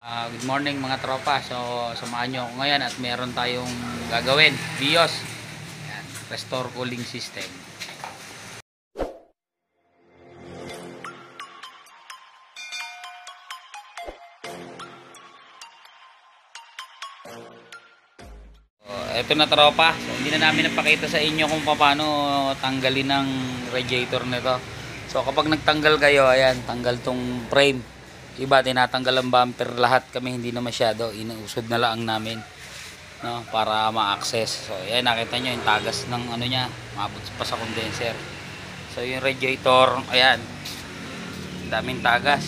Good morning mga tropa. So samahan nyo ako ngayon at meron tayong gagawin. BIOS. Ayan, Restore Cooling System. So, eto na tropa. So, hindi na namin napakita sa inyo kung paano tanggalin ng radiator nito. So kapag nagtanggal kayo, ayan, tanggal tong frame. Iba tinatanggal ang bumper, lahat kami hindi na masyado, inuusod na lang namin, no, para ma-access. So ayan, nakita nyo yung tagas ng ano nya, maabot pa sa condenser. So yung radiator, ayan, daming tagas.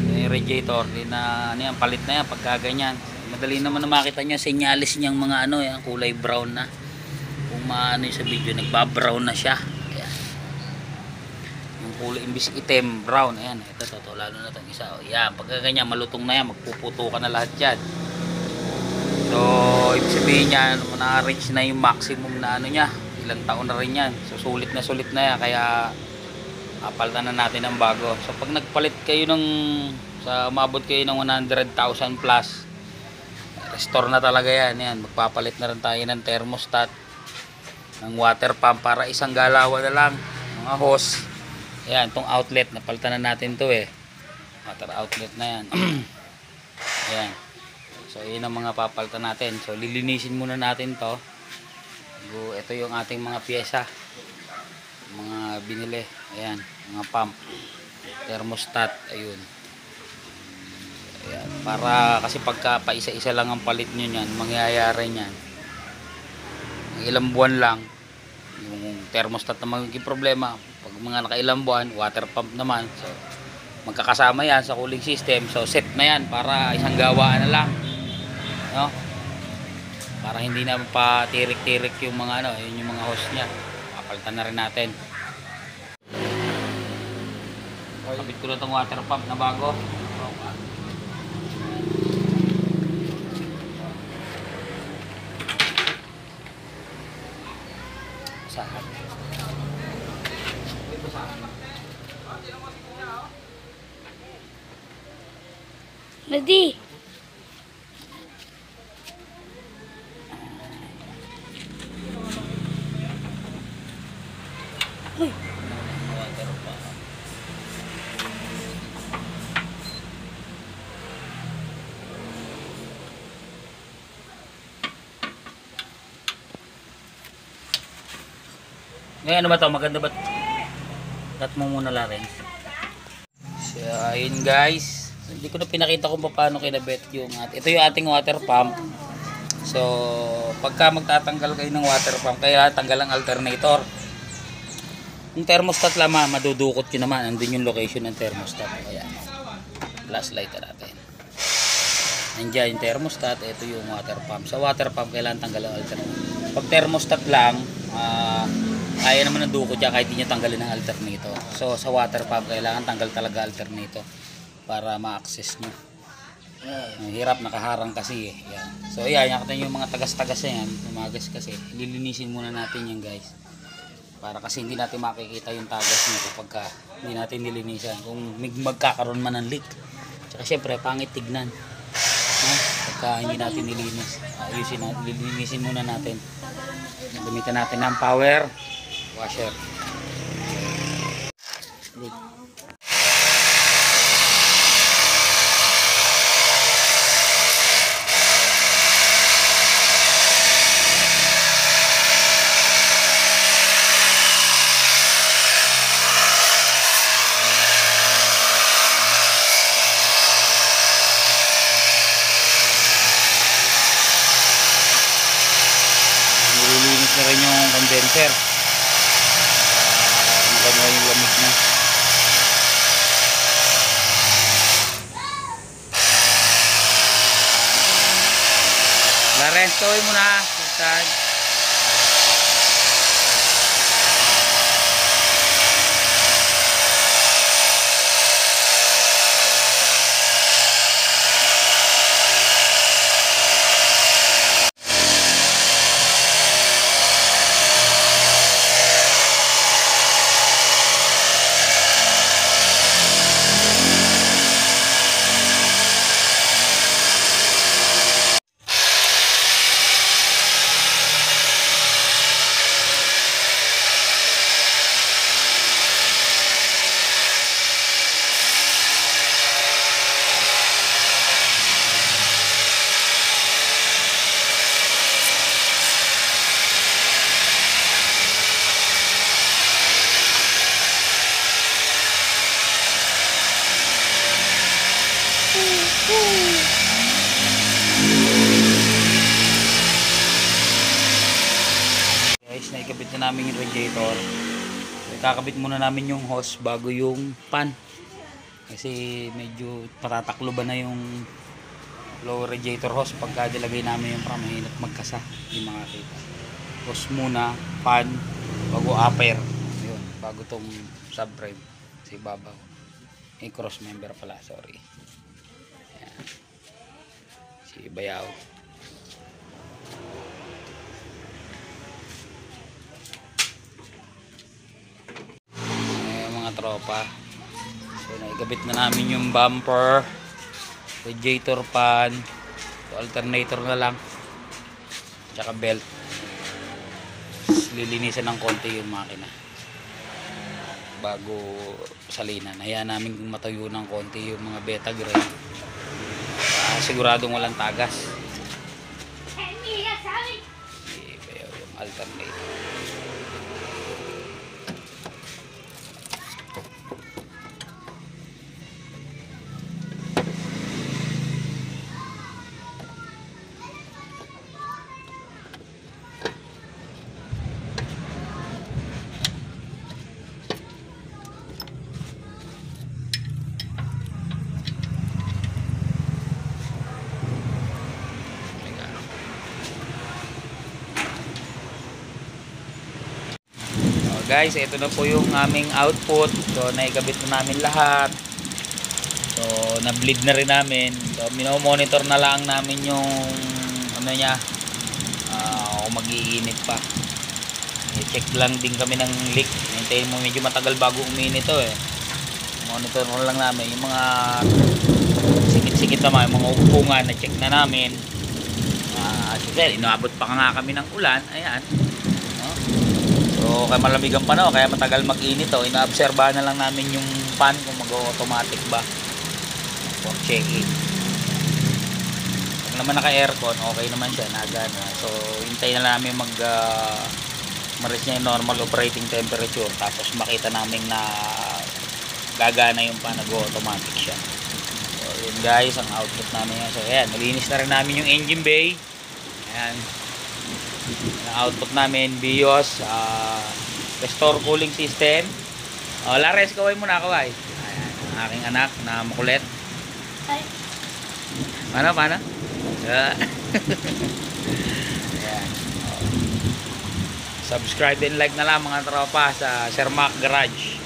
So, yung radiator din na ano yan, palit na yan pagka ganyan. Madali naman na makita nyo, senyalis niyang mga ano yan, kulay brown na. Kung maano yung sa video, nagbabrown na siya. Kulay imbis itim, brown. Ayan, ito to, lalo na itong isa. O yan, pagka ganyan, malutong na yan, magpuputo ka na lahat yan. So ibig sabihin niya, na-reach na yung maximum na ano niya, ilang taon na rin yan. So sulit na yan, kaya apalitan na natin ng bago. So pag nagpalit kayo ng umabot kayo ng 100,000 plus, restore na talaga yan. Yan, magpapalit na rin tayo ng thermostat, ng water pump, para isang galawan na lang, mga hose. Ayan, itong outlet, napalitan na natin to water outlet na yan. Ayan. So yun ang mga papalitan natin. So lilinisin muna natin to. So, ito yung ating mga pyesa, mga binili. Ayan, mga pump, thermostat. Ayun. Ayan, para kasi pagka pa isa-isa lang ang palit nyo yan, mangyayari nyan, ilang buwan lang yung thermostat na magiging problema. Pag mga nakailang buwan, water pump naman. So magkakasama yan sa cooling system. So set na yan para isang gawaan na lang, no? Para hindi na patirik-tirik yung mga ano, yun yung mga hose nya. Papalitan na rin natin. Kapit ko na itong water pump na bago. Saan? Ready? Uy. Ngayon, ano ba ito? Maganda ba? Cut mo muna la rin. So ayun guys, hindi ko na pinakita kung paano kinabit yung ito yung ating water pump. So pagka magtatanggal kayo ng water pump, kaya tanggal ang alternator. Yung thermostat lamang, madudukot yun naman. Andun yung location ng thermostat. Ayan, flashlight natin. Nandiyan yung thermostat, ito yung water pump. Sa water pump kailangan tanggal ang alternator. Pag thermostat lang, kaya naman ng dukot yan kahit di nyo tanggalin ang alternator. So sa water pump kailangan tanggal talaga alternator para ma-access nyo. Hirap, nakaharang kasi yan. So yan, nakita nyo yung mga tagas-tagas na yan, tumagas kasi. Lilinisin muna natin yan guys, para kasi hindi natin makikita yung tagas nyo kapag hindi natin nilinisan, kung magkakaroon man ng leak. Tsaka syempre pangit tignan, no? Pagka hindi natin nilinis. Ayusin natin, lilinisin muna natin. Gamitan natin ng power washer. Nililinis na rin yung condenser. Maganda yung lamig na. Laren, tawin mo na. ikabit na namin yung radiator. Ikakabit muna namin yung hose bago yung pan. Kasi medyo patataklo ba na yung lower radiator hose pagka dilagay namin yung pan, mahirap magkasa, hindi makakita. Hose muna, pan, bago upper. Ayun, bago tong subframe sa ibabaw. Yung cross member pala, sorry. Ayan. Si Bayaw. Ayan mga tropa. So naikabit na namin yung bumper, radiator pan, so, alternator na lang, tsaka belt. Lilinisan ng konti yung makina bago salinan. Hayaan namin matayo ng konti yung mga beta grade, siguradong walang tagas. Iba yung alternator. Guys, ito na po yung aming output. So naikabit na namin lahat. So na-bleed na rin namin. So mino-monitor na lang namin yung ano niya, kung mag-iinit pa. I-check lang din kami ng leak. Hintayin mo medyo matagal bago uminit to eh. Monitor na lang namin yung mga sikit-sikit naman, yung mga upungan na check na namin. Sige, inaabot pa nga kami ng ulan. Ayan. So kaya malamig ang panahon, kaya matagal mag-init to. Inaobserbahan na lang namin yung pan kung mag-automatic ba for check-in. Pag naman naka-aircon, okay naman siya, nagana. So hintayin na namin ma-reach niya yung normal operating temperature, tapos makita namin na gagana yung pan, nag-automatic siya. So yun guys, ang output namin yan. So ayan, nalinis na rin namin yung engine bay. Ayan, ang output namin, BIOS, restore cooling system. Lares, kaway muna, kaway. Ayan, ang aking anak na makulit. Paano? Ayan. Subscribe and like na lang mga tropa sa Sir Mac Garage.